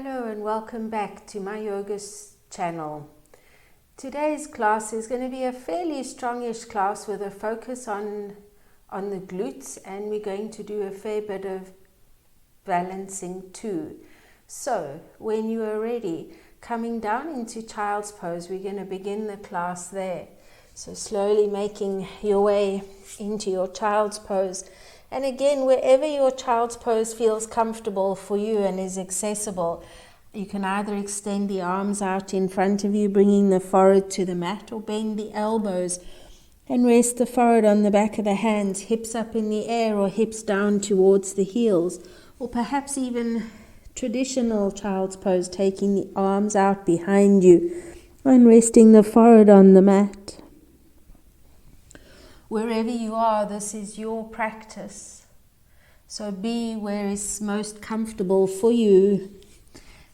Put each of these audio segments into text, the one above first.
Hello and welcome back to my yoga channel. Today's class is going to be a fairly strongish class with a focus on the glutes, and we're going to do a fair bit of balancing too. So when you are ready, coming down into child's pose, we're going to begin the class there. So slowly making your way into your child's pose. And again, wherever your child's pose feels comfortable for you and is accessible, you can either extend the arms out in front of you, bringing the forehead to the mat, or bend the elbows and rest the forehead on the back of the hands, hips up in the air or hips down towards the heels, or perhaps even traditional child's pose, taking the arms out behind you and resting the forehead on the mat. Wherever you are, this is your practice. So be where is most comfortable for you.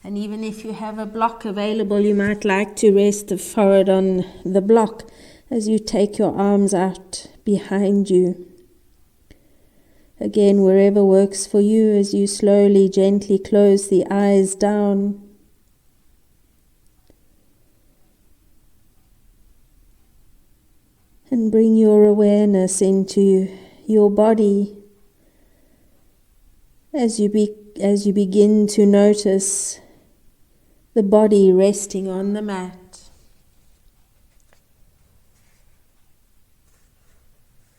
And even if you have a block available, you might like to rest the forehead on the block as you take your arms out behind you. Again, wherever works for you, as you slowly, gently close the eyes down. And bring your awareness into your body as you begin to notice the body resting on the mat.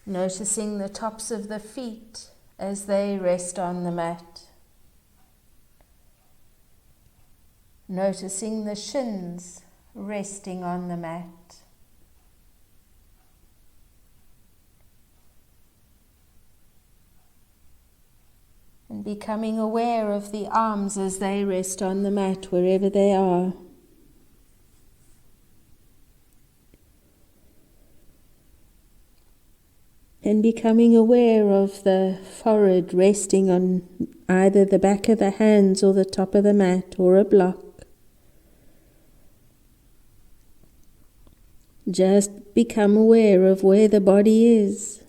Noticing the tops of the feet as they rest on the mat. Noticing the shins resting on the mat. And becoming aware of the arms as they rest on the mat wherever they are. And becoming aware of the forehead resting on either the back of the hands or the top of the mat or a block. Just become aware of where the body is.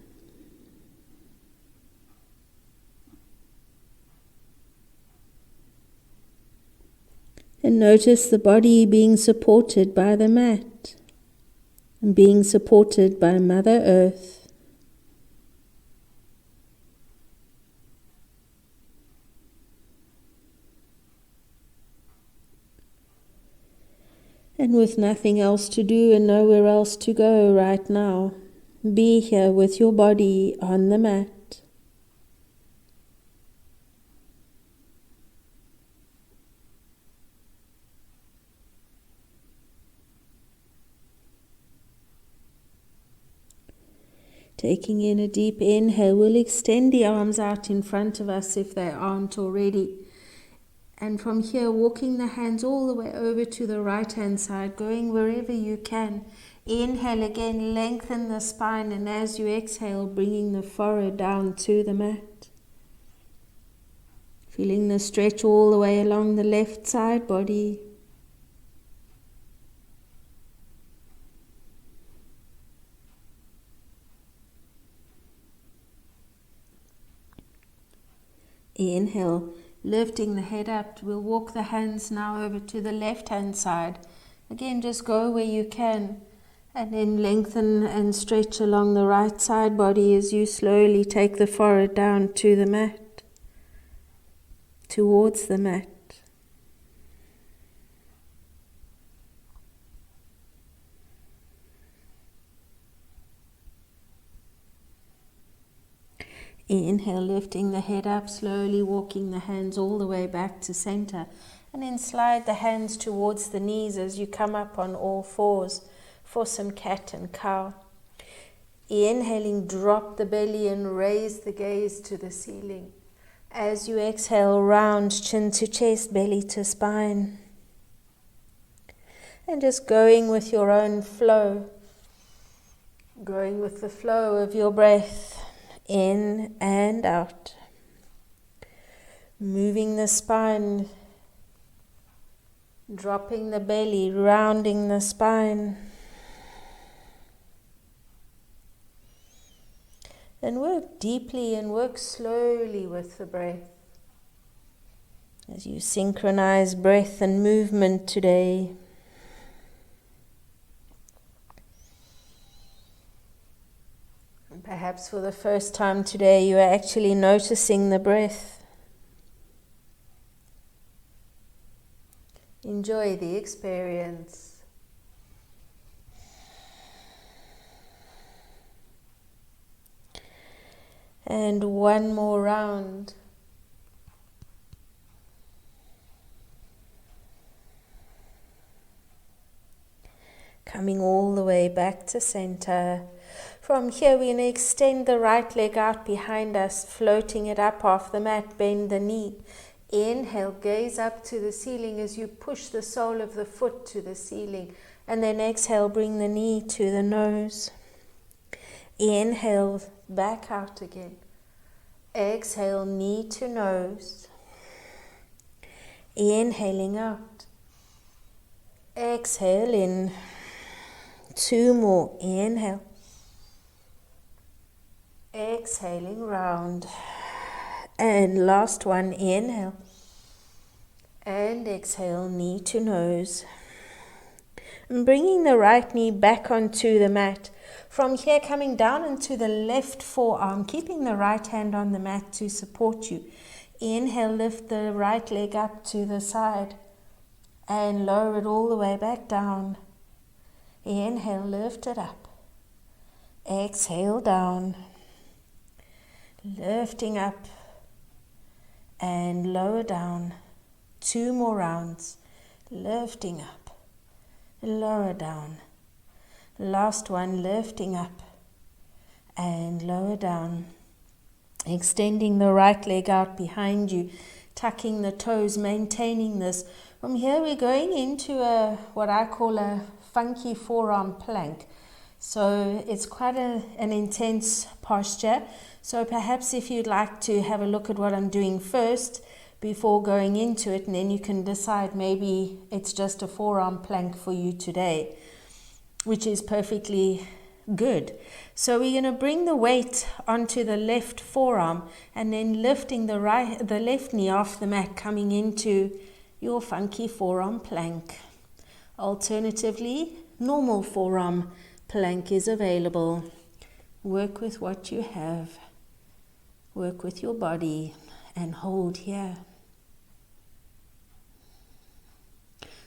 And notice the body being supported by the mat and being supported by Mother Earth. And with nothing else to do and nowhere else to go right now, be here with your body on the mat. Taking in a deep inhale, we'll extend the arms out in front of us if they aren't already. And from here, walking the hands all the way over to the right hand side, going wherever you can. Inhale again, lengthen the spine, and as you exhale, bringing the forehead down to the mat. Feeling the stretch all the way along the left side body. Inhale, lifting the head up. We'll walk the hands now over to the left hand side. Again, just go where you can. And then lengthen and stretch along the right side body as you slowly take the forehead down to the mat. Towards the mat. Inhale, lifting the head up, slowly walking the hands all the way back to center. And then slide the hands towards the knees as you come up on all fours for some cat and cow. Inhaling, drop the belly and raise the gaze to the ceiling. As you exhale, round chin to chest, belly to spine. And just going with your own flow. Going with the flow of your breath. In and out. Moving the spine, dropping the belly, rounding the spine. And work deeply and work slowly with the breath. as you synchronize breath and movement today. And perhaps for the first time today, you are actually noticing the breath. Enjoy the experience. And one more round. Coming all the way back to center. From here, we're going to extend the right leg out behind us, floating it up off the mat, bend the knee. Inhale, gaze up to the ceiling as you push the sole of the foot to the ceiling. And then exhale, bring the knee to the nose. Inhale, back out again. Exhale, knee to nose. Inhaling out. Exhale in. 2 more. Inhale. Exhaling round. And last one. Inhale. And exhale, knee to nose. And bringing the right knee back onto the mat. From here, coming down into the left forearm, keeping the right hand on the mat to support you. Inhale, lift the right leg up to the side and lower it all the way back down. Inhale, lift it up. Exhale, down. Lifting up and lower down. 2 more rounds. Lifting up, lower down. Last one, lifting up and lower down. Extending the right leg out behind you, tucking the toes, maintaining this. From here, we're going into what I call a funky forearm plank. So it's quite an intense posture. So perhaps if you'd like to have a look at what I'm doing first before going into it, and then you can decide maybe it's just a forearm plank for you today, which is perfectly good. So we're going to bring the weight onto the left forearm and then lifting the left knee off the mat, coming into your funky forearm plank. Alternatively, normal forearm plank is available. Work with what you have. Work with your body and hold here.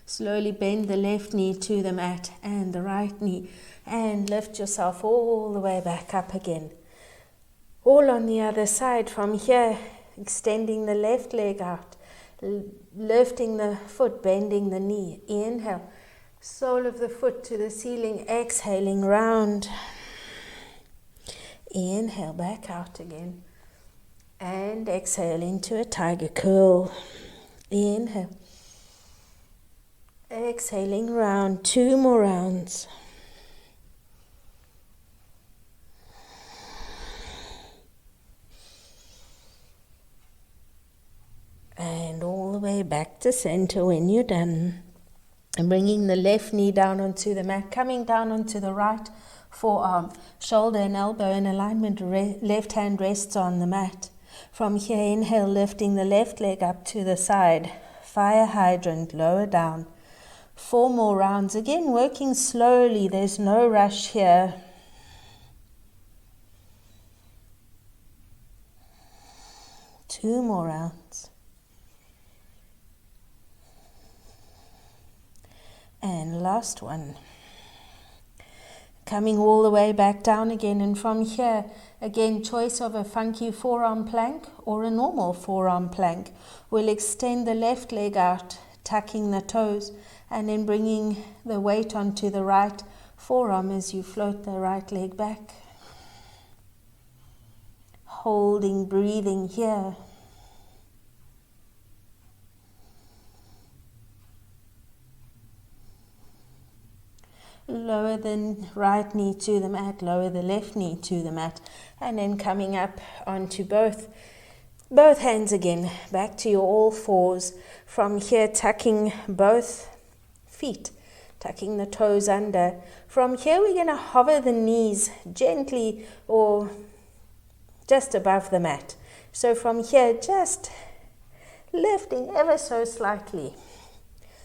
Slowly bend the left knee to the mat and the right knee and lift yourself all the way back up again. All on the other side. From here, extending the left leg out, lifting the foot, bending the knee. Inhale, sole of the foot to the ceiling, exhaling round. Inhale, back out again. And exhale into a tiger curl. Inhale. Exhaling round, 2 more rounds. And all the way back to center when you're done. And bringing the left knee down onto the mat, coming down onto the right forearm, shoulder and elbow in alignment, left hand rests on the mat. From here, inhale, lifting the left leg up to the side, fire hydrant, lower down. 4 more rounds. Again, working slowly. There's no rush here. Two more rounds. And last one. Coming all the way back down again. And from here, again, choice of a funky forearm plank or a normal forearm plank. We'll extend the left leg out, tucking the toes, and then bringing the weight onto the right forearm as you float the right leg back. Holding, breathing here. Lower the right knee to the mat, lower the left knee to the mat, and then coming up onto both hands again, back to your all fours. From here, tucking both feet, tucking the toes under. From here, we're going to hover the knees gently or just above the mat. So from here, just lifting ever so slightly.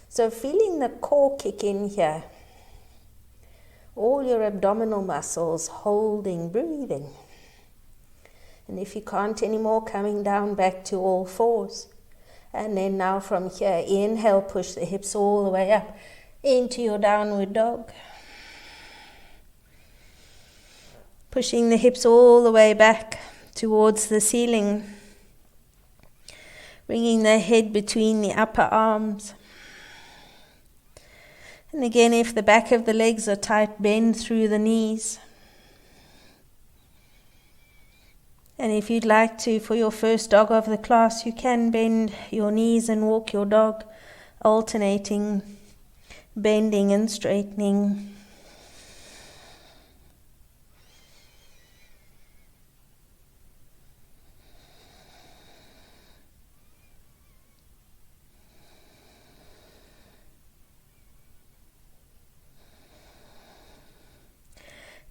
So feeling the core kick in here. All your abdominal muscles holding, breathing. And if you can't anymore, coming down back to all fours. And then now from here, inhale, push the hips all the way up into your downward dog. Pushing the hips all the way back towards the ceiling. Bringing the head between the upper arms. And again, if the back of the legs are tight, bend through the knees. And if you'd like to, for your first dog of the class, you can bend your knees and walk your dog, alternating, bending and straightening.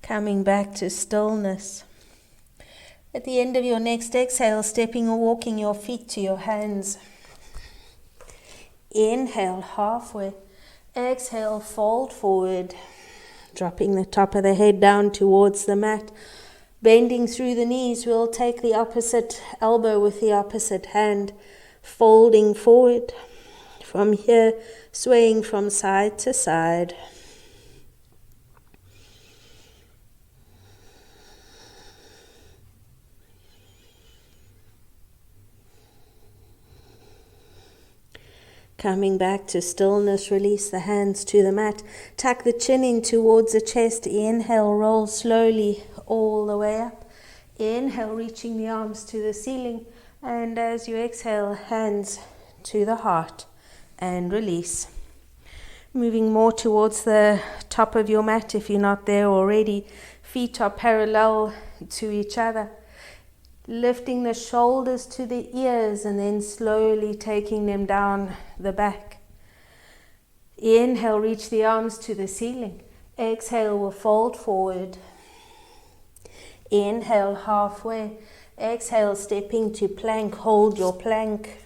Coming back to stillness. At the end of your next exhale, stepping or walking your feet to your hands. Inhale, halfway. Exhale, fold forward. Dropping the top of the head down towards the mat. Bending through the knees, we'll take the opposite elbow with the opposite hand. Folding forward. From here, swaying from side to side. Coming back to stillness, release the hands to the mat. Tuck the chin in towards the chest. Inhale, roll slowly all the way up. Inhale, reaching the arms to the ceiling. And as you exhale, hands to the heart and release. Moving more towards the top of your mat if you're not there already. Feet are parallel to each other. Lifting the shoulders to the ears and then slowly taking them down the back. Inhale, reach the arms to the ceiling. Exhale, will fold forward. Inhale, halfway. Exhale, stepping to plank. Hold your plank.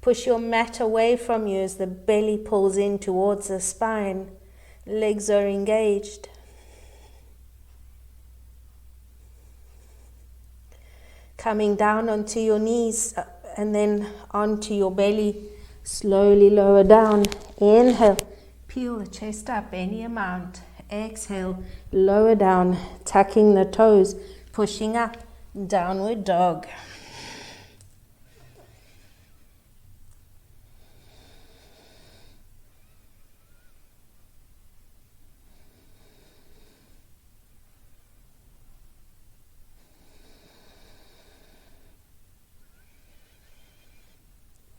Push your mat away from you as the belly pulls in towards the spine. Legs are engaged. Coming down onto your knees and then onto your belly. Slowly lower down. Inhale, peel the chest up any amount. Exhale, lower down, tucking the toes, pushing up, downward dog.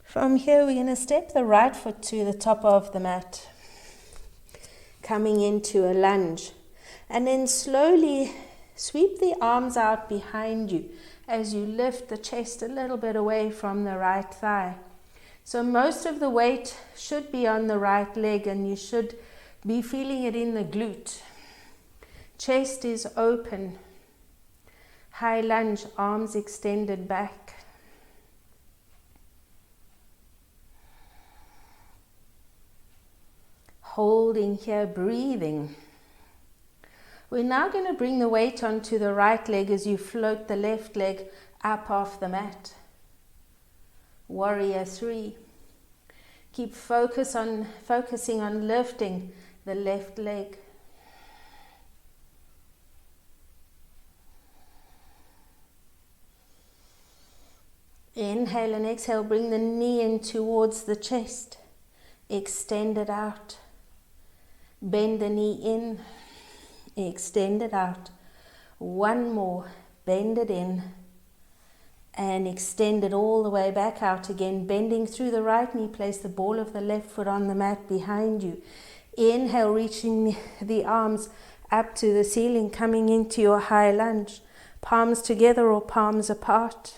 From here, we're going to step the right foot to the top of the mat, coming into a lunge, and then slowly sweep the arms out behind you as you lift the chest a little bit away from the right thigh. So most of the weight should be on the right leg, and you should be feeling it in the glute. Chest is open, high lunge, arms extended back. Holding here, breathing. We're now going to bring the weight onto the right leg as you float the left leg up off the mat. Warrior 3. Keep focusing on lifting the left leg. Inhale and exhale, bring the knee in towards the chest. Extend it out. Bend the knee in, extend it out. One more, bend it in, and extend it all the way back out again. Bending through the right knee, place the ball of the left foot on the mat behind you. Inhale, reaching the arms up to the ceiling, coming into your high lunge. Palms together or palms apart,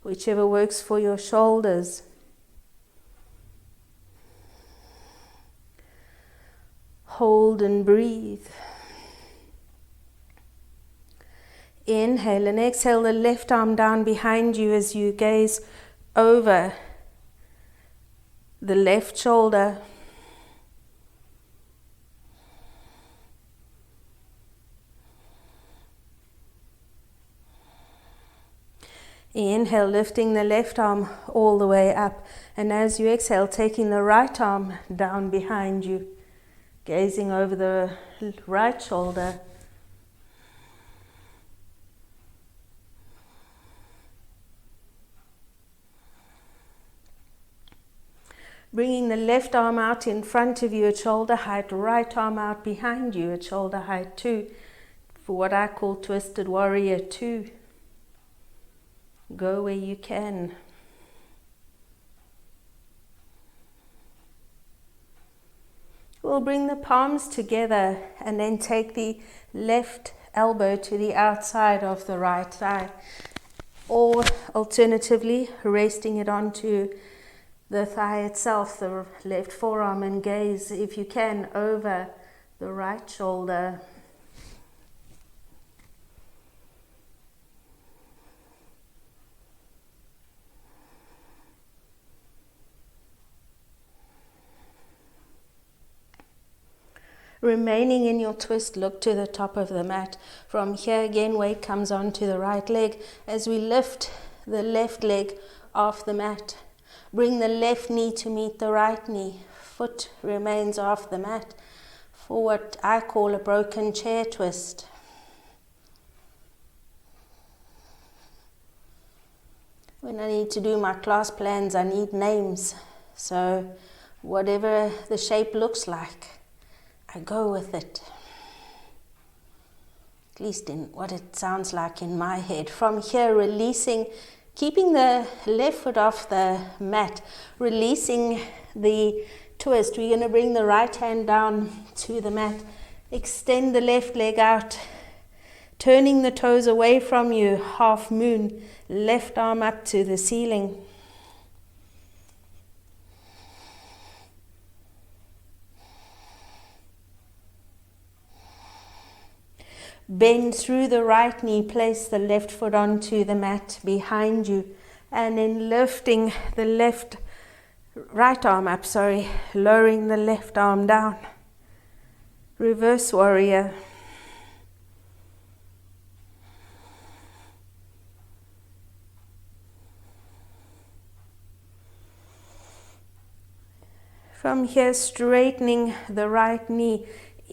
whichever works for your shoulders. Hold and breathe. Inhale and exhale the left arm down behind you as you gaze over the left shoulder. Inhale, lifting the left arm all the way up, and as you exhale, taking the right arm down behind you, gazing over the right shoulder. Bringing the left arm out in front of you at shoulder height, right arm out behind you at shoulder height too, for what I call Twisted Warrior 2. Go where you can. We'll bring the palms together and then take the left elbow to the outside of the right thigh, or alternatively resting it onto the thigh itself, the left forearm, and gaze, if you can, over the right shoulder. Remaining in your twist, look to the top of the mat. From here again, weight comes onto the right leg as we lift the left leg off the mat. Bring the left knee to meet the right knee. Foot remains off the mat for what I call a broken chair twist. When I need to do my class plans, I need names. So whatever the shape looks like, I go with it, at least in what it sounds like in my head. From here, releasing, keeping the left foot off the mat, releasing the twist. We're going to bring the right hand down to the mat, extend the left leg out, turning the toes away from you, half moon, left arm up to the ceiling. Bend through the right knee, place the left foot onto the mat behind you, and then lifting the right arm up, lowering the left arm down. Reverse warrior. From here, straightening the right knee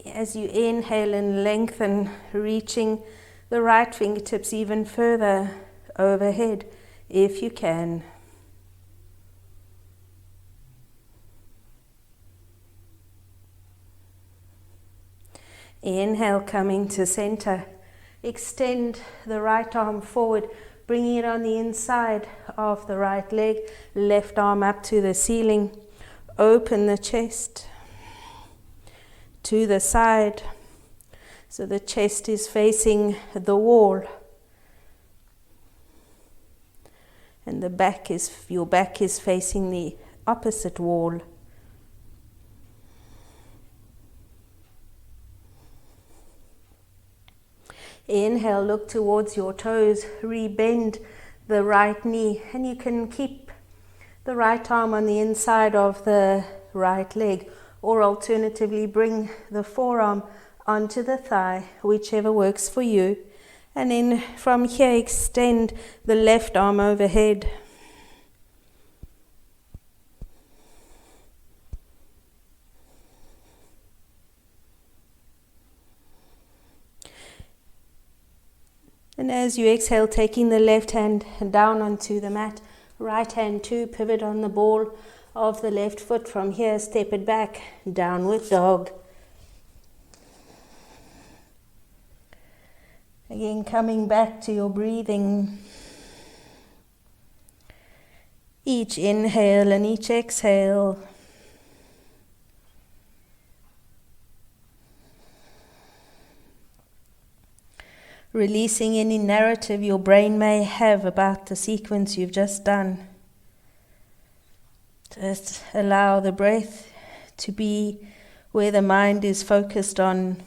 as you inhale and lengthen, reaching the right fingertips even further overhead if you can. Inhale, coming to center. Extend the right arm forward, bringing it on the inside of the right leg, left arm up to the ceiling. Open the chest to the side, so the chest is facing the wall, and your back is facing the opposite wall. Inhale, look towards your toes, rebend the right knee, and you can keep the right arm on the inside of the right leg, or alternatively bring the forearm onto the thigh, whichever works for you. And then from here, extend the left arm overhead. And as you exhale, taking the left hand down onto the mat, right hand too, pivot on the ball of the left foot. From here, step it back, downward dog. Again, coming back to your breathing. Each inhale and each exhale. Releasing any narrative your brain may have about the sequence you've just done. Just allow the breath to be where the mind is focused on.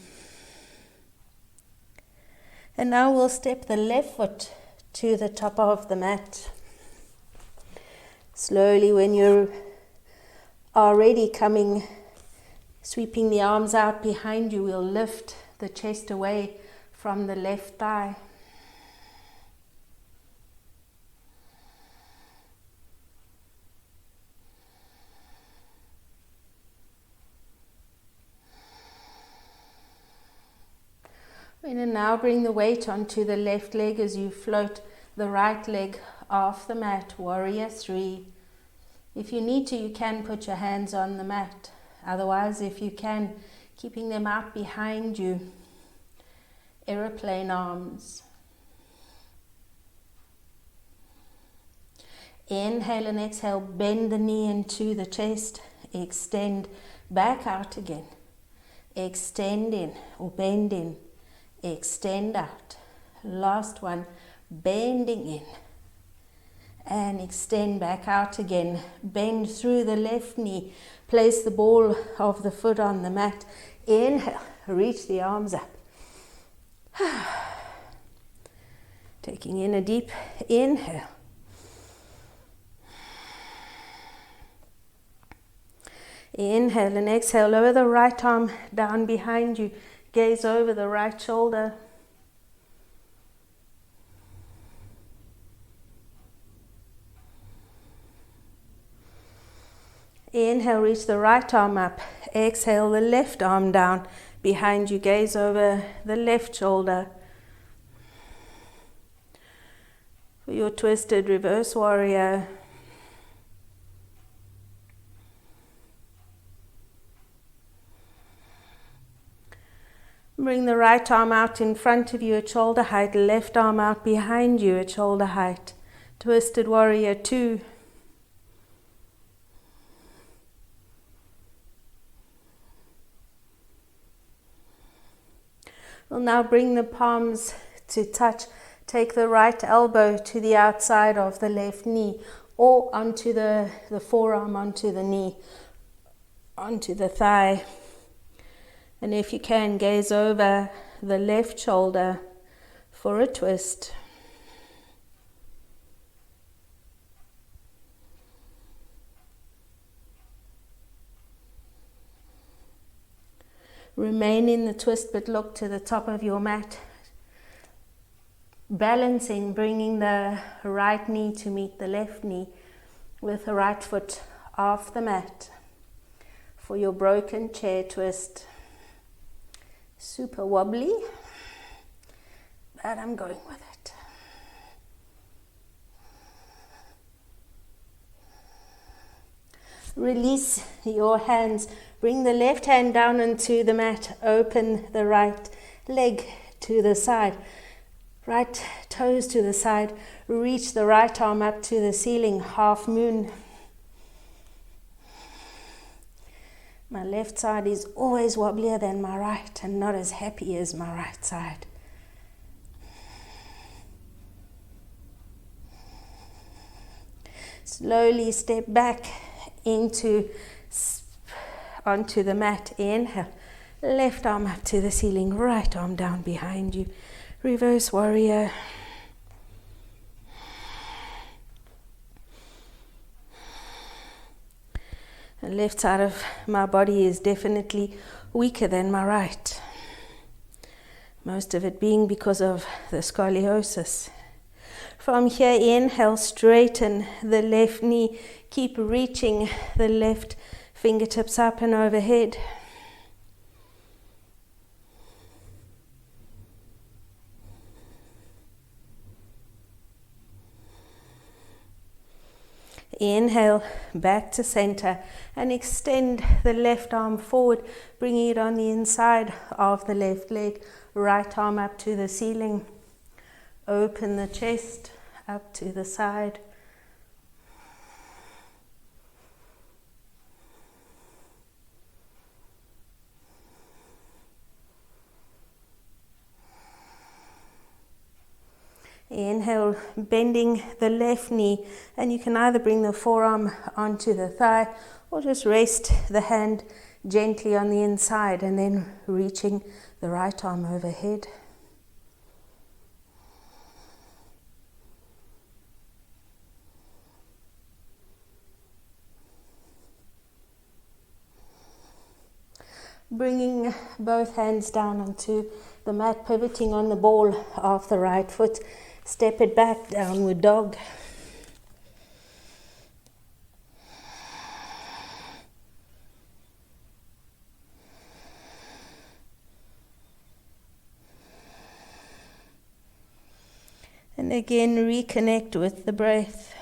And now we'll step the left foot to the top of the mat. Slowly, when you're already sweeping the arms out behind you, we'll lift the chest away from the left thigh. And now bring the weight onto the left leg as you float the right leg off the mat, warrior 3. If you need to, you can put your hands on the mat. Otherwise, if you can, keeping them out behind you, aeroplane arms. Inhale and exhale, bend the knee into the chest, extend back out again. Extend in or bend in. Extend out. Last one, bending in and extend back out again. Bend through the left knee. Place the ball of the foot on the mat. Inhale, reach the arms up. Taking in a deep inhale. Inhale and exhale. Lower the right arm down behind you. Gaze over the right shoulder. Inhale, reach the right arm up. Exhale, the left arm down behind you. Gaze over the left shoulder. For your twisted reverse warrior. Bring the right arm out in front of you at shoulder height, left arm out behind you at shoulder height. Twisted warrior 2. We'll now bring the palms to touch. Take the right elbow to the outside of the left knee or onto the forearm, onto the knee, onto the thigh. And if you can, gaze over the left shoulder for a twist. Remain in the twist, but look to the top of your mat. Balancing, bringing the right knee to meet the left knee with the right foot off the mat for your broken chair twist. Super wobbly, but I'm going with it. Release your hands. Bring the left hand down onto the mat. Open the right leg to the side. Right toes to the side. Reach the right arm up to the ceiling. Half moon. My left side is always wobblier than my right and not as happy as my right side. Slowly step back onto the mat. Inhale. Left arm up to the ceiling. Right arm down behind you. Reverse warrior. The left side of my body is definitely weaker than my right. Most of it being because of the scoliosis. From here, inhale, straighten the left knee. Keep reaching the left fingertips up and overhead. Inhale, back to center and extend the left arm forward, bringing it on the inside of the left leg. Right arm up to the ceiling. Open the chest up to the side. Inhale, bending the left knee, and you can either bring the forearm onto the thigh or just rest the hand gently on the inside and then reaching the right arm overhead. bringing both hands down onto the mat, pivoting on the ball of the right foot. Step it back, downward dog. And again, reconnect with the breath.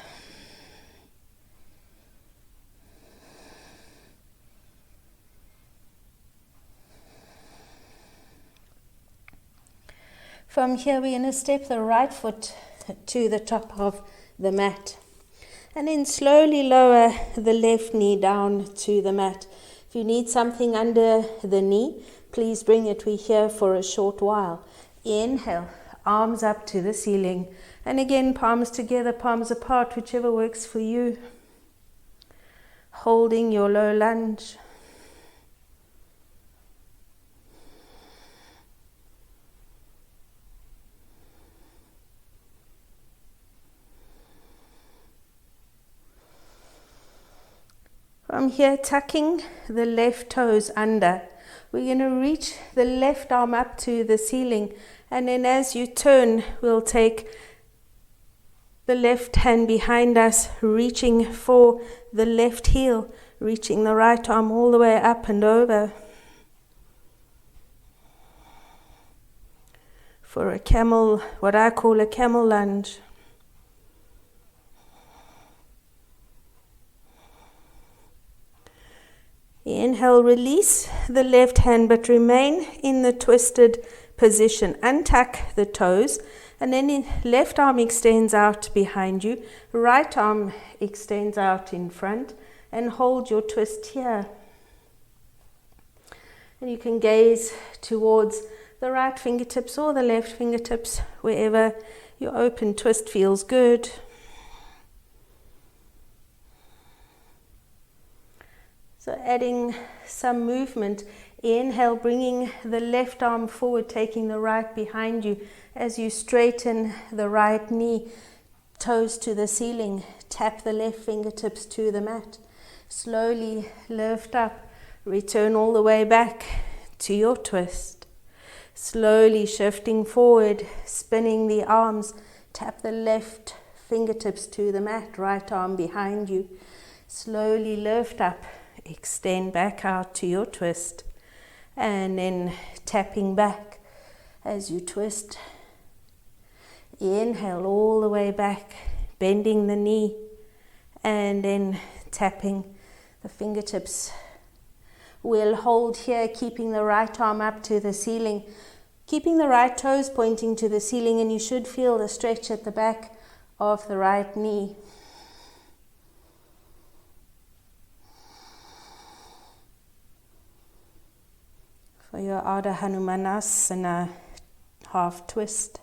From here, we're going to step the right foot to the top of the mat. And then slowly lower the left knee down to the mat. If you need something under the knee, please bring it. We're here for a short while. Inhale, arms up to the ceiling. And again, palms together, palms apart, whichever works for you. Holding your low lunge. From here, tucking the left toes under. We're going to reach the left arm up to the ceiling, and then as you turn, we'll take the left hand behind us, reaching for the left heel, reaching the right arm all the way up and over. For a camel, what I call a camel lunge. Inhale, release the left hand, but remain in the twisted position. Untuck the toes, and then left arm extends out behind you, right arm extends out in front, and hold your twist here. And you can gaze towards the right fingertips or the left fingertips, wherever your open twist feels good. So adding some movement. Inhale, bringing the left arm forward, taking the right behind you as you straighten the right knee, toes to the ceiling. Tap the left fingertips to the mat. Slowly lift up, return all the way back to your twist. Slowly shifting forward, spinning the arms. Tap the left fingertips to the mat, right arm behind you. Slowly lift up. Extend back out to your twist, and then tapping back as you twist. Inhale all the way back, bending the knee, and then tapping the fingertips. We'll hold here, keeping the right arm up to the ceiling, keeping the right toes pointing to the ceiling, and you should feel the stretch at the back of the right knee. For your Ardha Hanumanasana half twist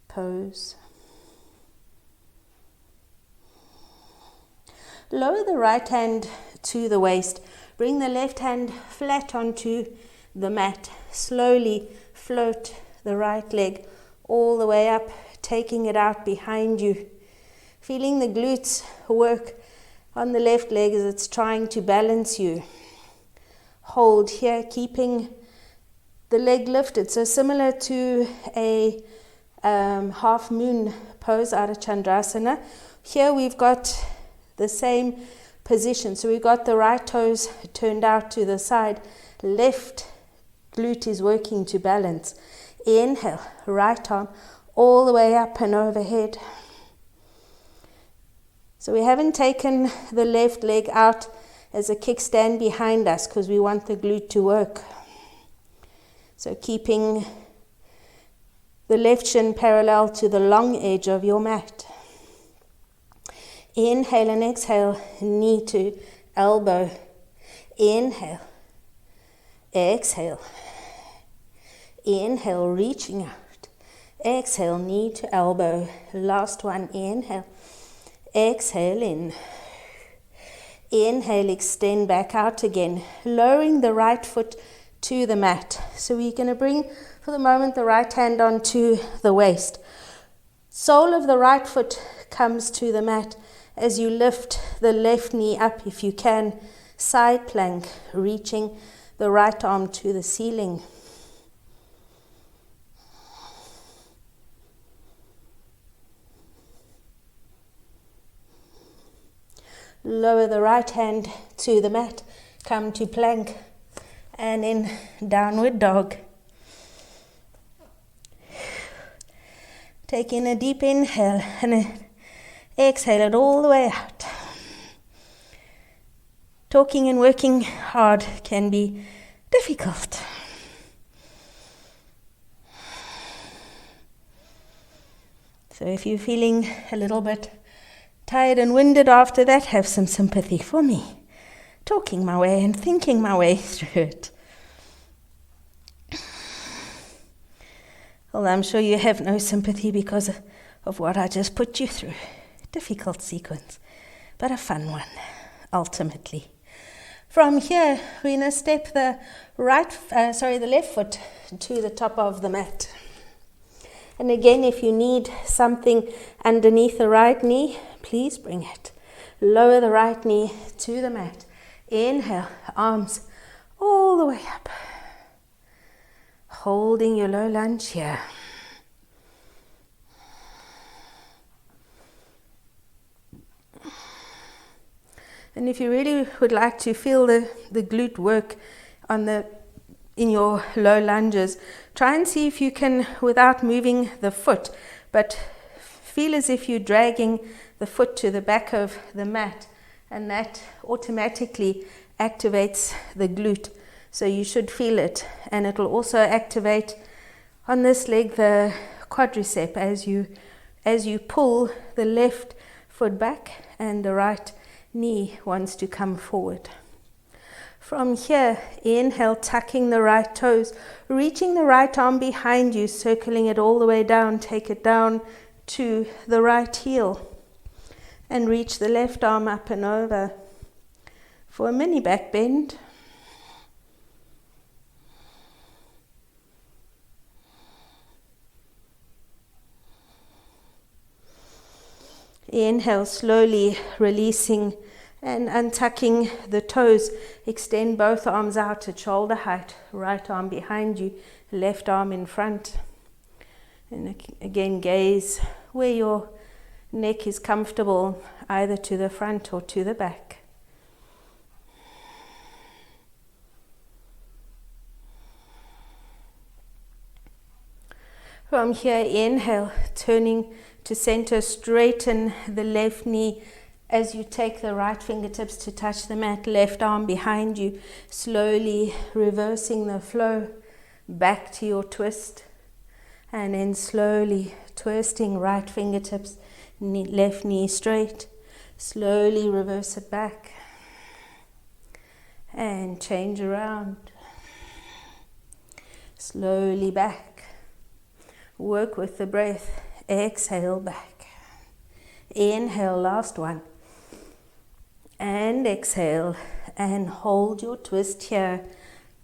pose. Lower the right hand to the waist. Bring the left hand flat onto the mat. Slowly float the right leg all the way up, taking it out behind you. Feeling the glutes work on the left leg as it's trying to balance you. Hold here, keeping the leg lifted. So similar to a half moon pose, Ardha Chandrasana. Here we've got the same position. So we've got the right toes turned out to the side. Left glute is working to balance. Inhale, right arm all the way up and overhead. So we haven't taken the left leg out as a kickstand behind us because we want the glute to work. So keeping the left shin parallel to the long edge of your mat. Inhale and exhale, knee to elbow. Inhale, exhale. Inhale, reaching out. Exhale, knee to elbow. Last one, inhale. Exhale in. Inhale, extend back out again, lowering the right foot to the mat. So we're going to bring, for the moment, the right hand onto the waist. Sole of the right foot comes to the mat as you lift the left knee up if you can. Side plank, reaching the right arm to the ceiling. Lower the right hand to the mat, come to plank, and in downward dog. Take in a deep inhale and exhale it all the way out. Talking and working hard can be difficult. So if you're feeling a little bit tired and winded after that, have some sympathy for me. Talking my way and thinking my way through it. Well, I'm sure you have no sympathy because of what I just put you through. Difficult sequence, but a fun one, ultimately. From here, we're going to step the left foot to the top of the mat. And again, if you need something underneath the right knee, please bring it. Lower the right knee to the mat. Inhale, arms all the way up. Holding your low lunge here. And if you really would like to feel the glute work in your low lunges, try and see if you can, without moving the foot, but feel as if you're dragging the foot to the back of the mat, and that automatically activates the glute. So you should feel it, and it will also activate on this leg the quadricep as you pull the left foot back and the right knee wants to come forward. From here, inhale, tucking the right toes, reaching the right arm behind you, circling it all the way down, take it down to the right heel, and reach the left arm up and over for a mini back bend. Inhale, slowly releasing and untucking the toes. Extend both arms out at shoulder height. Right arm behind you, left arm in front. And again, gaze where your neck is comfortable, either to the front or to the back. From here, inhale, turning to center, straighten the left knee as you take the right fingertips to touch the mat, left arm behind you, slowly reversing the flow back to your twist, and then slowly twisting right fingertips, left knee straight, slowly reverse it back, and change around, slowly back, work with the breath. Exhale back. Inhale, last one. And exhale. And hold your twist here.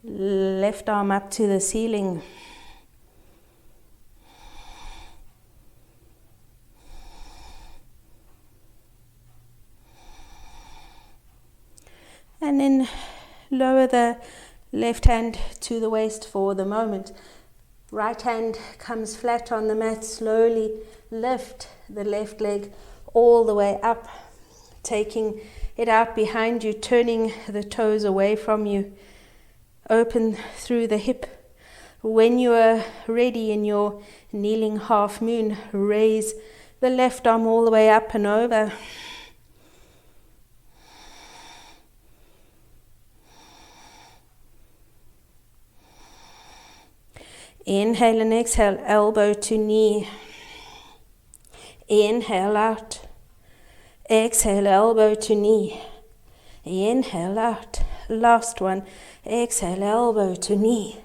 Left arm up to the ceiling. And then lower the left hand to the waist for the moment. Right hand comes flat on the mat, slowly lift the left leg all the way up, taking it out behind you, turning the toes away from you, open through the hip. When you are ready in your kneeling half moon, raise the left arm all the way up and over. Inhale and exhale, elbow to knee. Inhale out. Exhale, elbow to knee. Inhale out. Last one. Exhale, elbow to knee.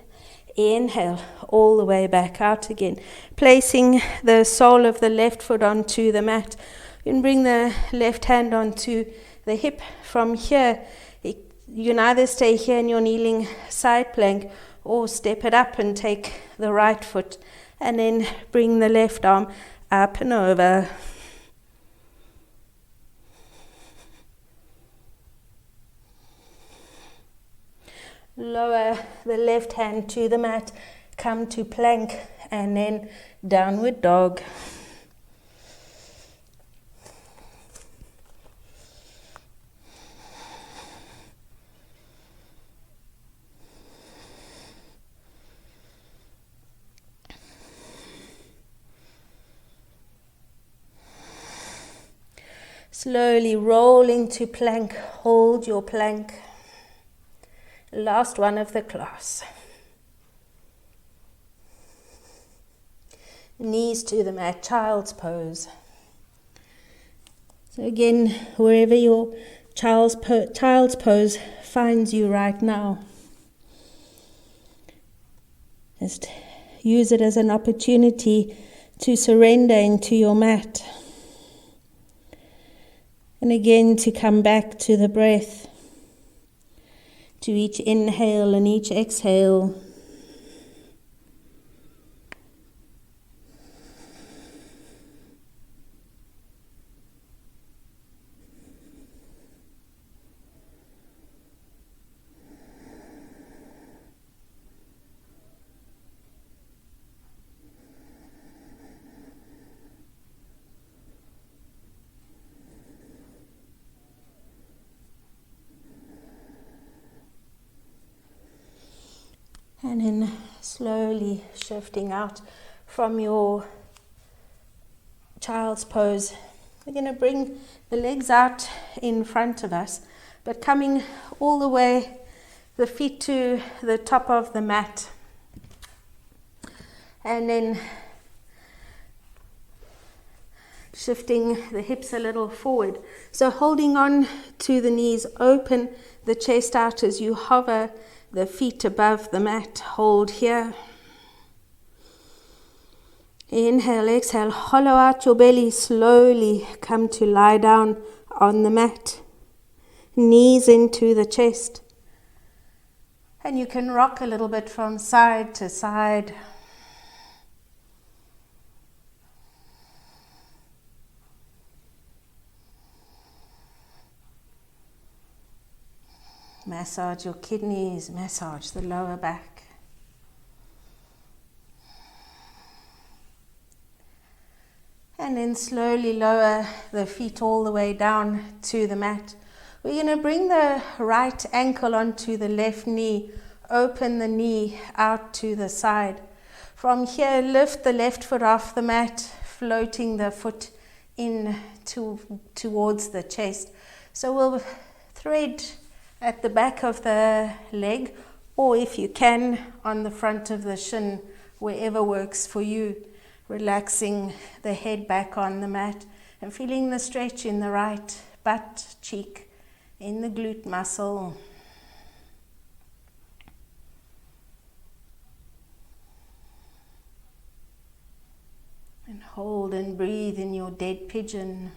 Inhale, all the way back out again. Placing the sole of the left foot onto the mat. You can bring the left hand onto the hip. From here, you can either stay here in your kneeling side plank or step it up and take the right foot and then bring the left arm up and over. lower the left hand to the mat, come to plank, and then downward dog. Slowly roll into plank, hold your plank. Last one of the class. Knees to the mat, child's pose. So again, wherever your child's pose finds you right now, just use it as an opportunity to surrender into your mat. And again, to come back to the breath, to each inhale and each exhale. And then slowly shifting out from your child's pose. We're going to bring the legs out in front of us, but coming all the way, the feet to the top of the mat. And then shifting the hips a little forward. So holding on to the knees, open the chest out as you hover the feet above the mat. Hold here. Inhale, exhale, hollow out your belly. Slowly come to lie down on the mat. Knees into the chest. And you can rock a little bit from side to side. Massage your kidneys, massage the lower back. And then slowly lower the feet all the way down to the mat. We're going to bring the right ankle onto the left knee. Open the knee out to the side. From here, lift the left foot off the mat, floating the foot in towards the chest. So we'll thread at the back of the leg, or if you can, on the front of the shin, wherever works for you. Relaxing the head back on the mat and feeling the stretch in the right butt cheek, in the glute muscle. And hold and breathe in your dead pigeon.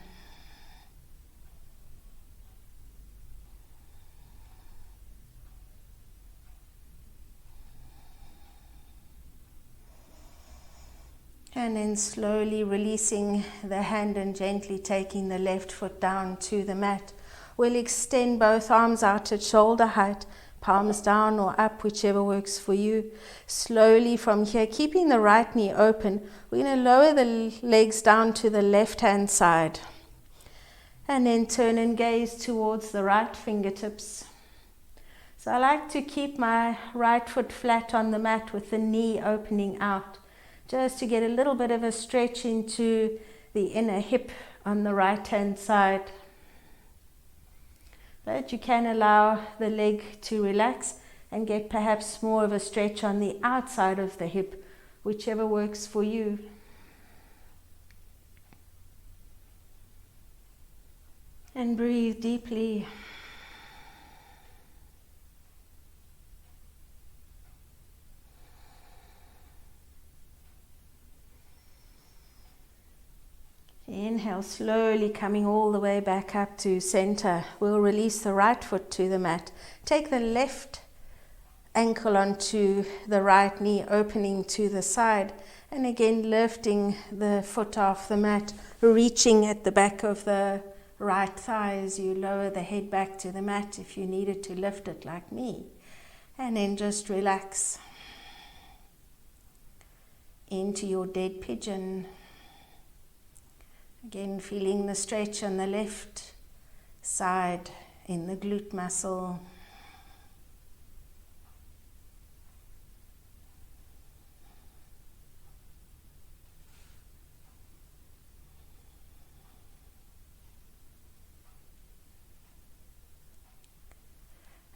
And then slowly releasing the hand and gently taking the left foot down to the mat. We'll extend both arms out at shoulder height, palms down or up, whichever works for you. Slowly from here, keeping the right knee open, we're going to lower the legs down to the left-hand side. And then turn and gaze towards the right fingertips. So I like to keep my right foot flat on the mat with the knee opening out, just to get a little bit of a stretch into the inner hip on the right hand side. But you can allow the leg to relax and get perhaps more of a stretch on the outside of the hip, whichever works for you. And breathe deeply. Inhale, slowly coming all the way back up to center. We'll release the right foot to the mat. Take the left ankle onto the right knee, opening to the side. And again, lifting the foot off the mat, reaching at the back of the right thigh as you lower the head back to the mat if you needed to lift it like me. And then just relax into your dead pigeon. Again, feeling the stretch on the left side in the glute muscle.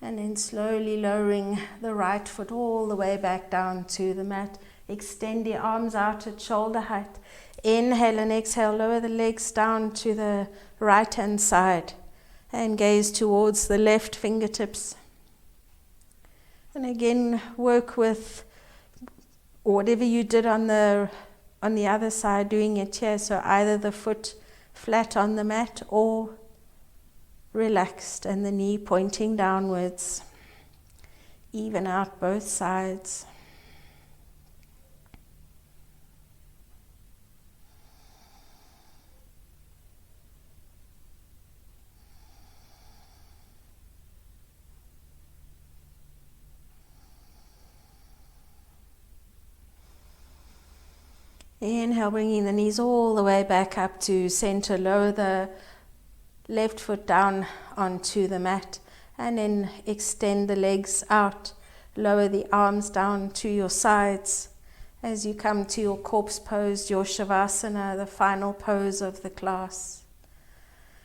And then slowly lowering the right foot all the way back down to the mat. Extend the arms out at shoulder height. Inhale and exhale, lower the legs down to the right hand side and gaze towards the left fingertips. And again, work with whatever you did on the other side, doing it here. So either the foot flat on the mat or relaxed and the knee pointing downwards. Even out both sides. Inhale, bringing the knees all the way back up to center. Lower the left foot down onto the mat and then extend the legs out. Lower the arms down to your sides as you come to your corpse pose, your Shavasana, the final pose of the class.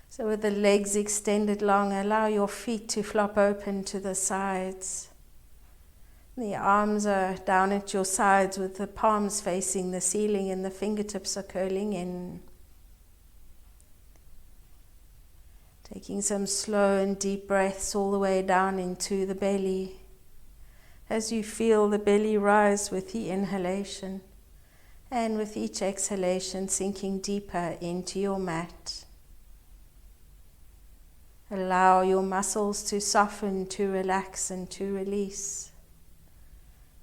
So with the legs extended long, allow your feet to flop open to the sides. The arms are down at your sides with the palms facing the ceiling and the fingertips are curling in. Taking some slow and deep breaths all the way down into the belly. As you feel the belly rise with the inhalation and with each exhalation sinking deeper into your mat. Allow your muscles to soften, to relax and to release.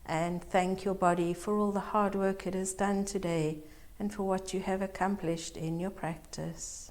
And thank your body for all the hard work it has done today and for what you have accomplished in your practice.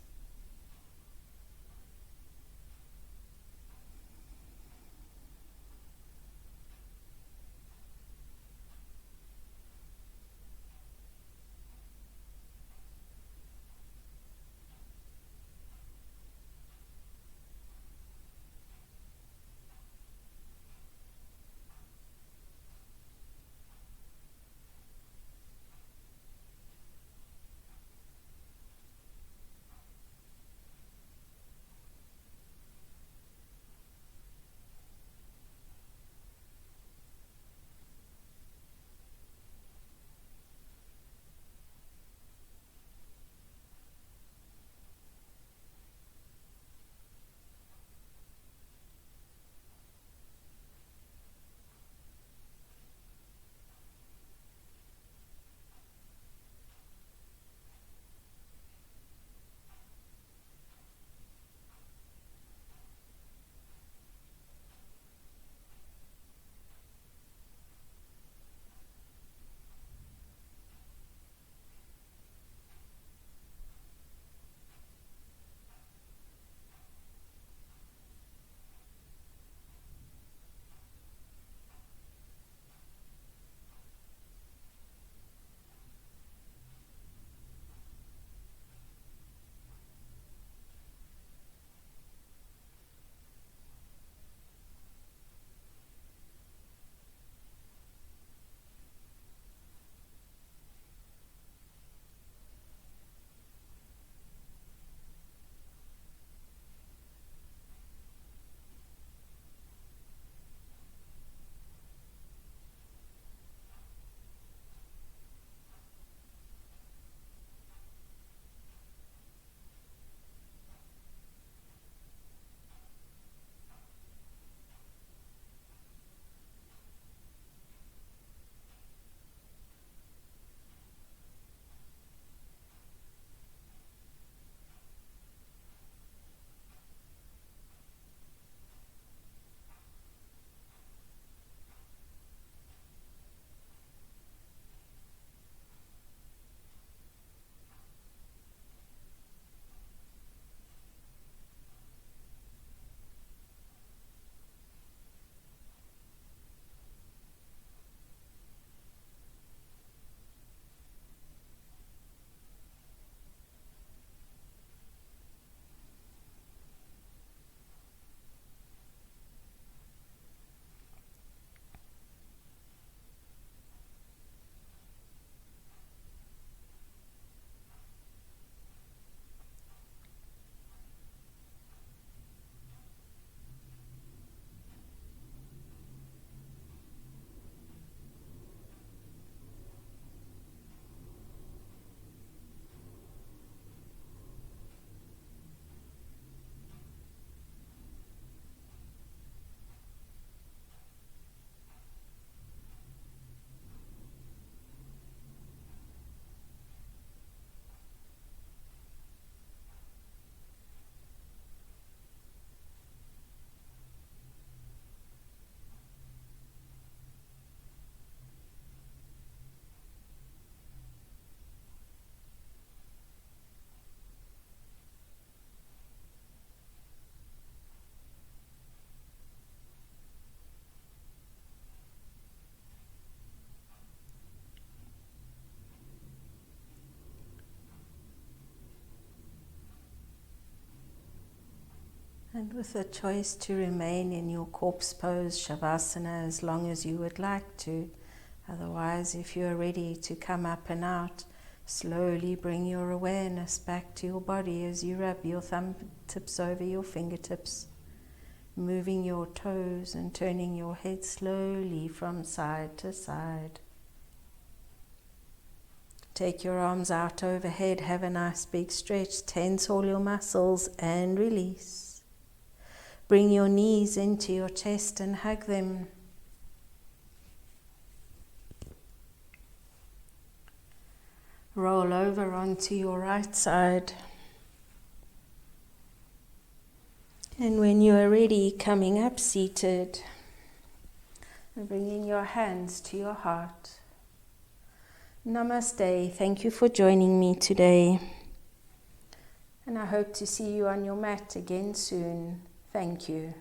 And with a choice to remain in your corpse pose, Shavasana, as long as you would like to. Otherwise, if you're ready to come up and out, slowly bring your awareness back to your body as you rub your thumb tips over your fingertips, moving your toes and turning your head slowly from side to side. Take your arms out overhead, have a nice big stretch, tense all your muscles and release. Bring your knees into your chest and hug them. Roll over onto your right side. And when you are ready, coming up seated, and bringing your hands to your heart. Namaste. Thank you for joining me today. And I hope to see you on your mat again soon. Thank you.